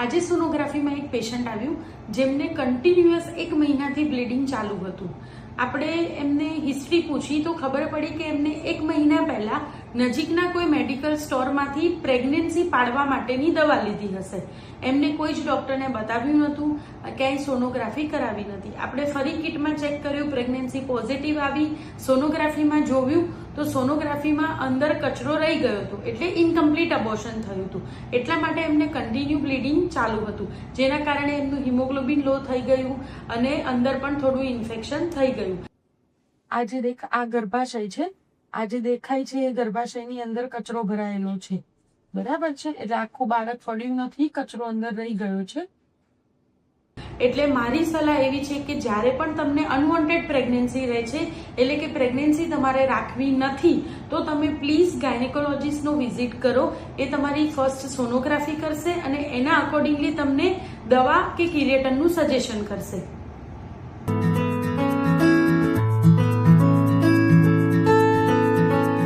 આજે સોનોગ્રાફીમાં એક પેશન્ટ આવ્યું જેમને કન્ટિન્યુઅસ 1 મહિનાથી બ્લીડિંગ ચાલુ હતું. આપણે એમને હિસ્ટ્રી પૂછી તો ખબર પડી કે એમને 1 મહિના પહેલા નજીકના કોઈ મેડિકલ સ્ટોરમાંથી પ્રેગ્નન્સી પાડવા માટેની દવા લીધી હશે. એમને કોઈ જ ડોક્ટરને બતાવ્યું નહોતું, ક્યાંય સોનોગ્રાફી કરાવી નથી. આપણે ફરી કિટમાં ચેક કર્યું, પ્રેગ્નન્સી પોઝિટિવ આવી. સોનોગ્રાફીમાં જોયું તો સોનોગ્રાફીમાં અંદર કચરો રહી ગયો હતો, એટલે ઇનકમ્પ્લીટ અબોર્શન થયું હતું. એટલા માટે એમને કન્ટિન્યુ બ્લીડિંગ ચાલુ હતું, જેના કારણે એમનું હિમોગ્લોબિન લો થઈ ગયું અને અંદર પણ થોડું ઇન્ફેક્શન થઈ ગયું. આ ગર્ભાશય છે, આ જે દેખાય છે એ ગર્ભાશયની અંદર કચરો ભરાયેલો છે, બરાબર છે. એટલે આખું બાળક ફળ્યું નથી, કચરો અંદર રહી ગયો છે. એટલે મારી સલાહ એવી છે કે જ્યારે પણ તમને અનવોન્ટેડ પ્રેગ્નન્સી રહે છે, એટલે કે પ્રેગ્નન્સી તમારે રાખવી નથી, તો તમે પ્લીઝ ગાયનેકોલોજીસ્ટનો વિઝિટ કરો. એ તમારી ફર્સ્ટ સોનોગ્રાફી કરશે અને એના અકોર્ડિંગલી તમને દવા કે કિરેટનનું સજેશન કરશે.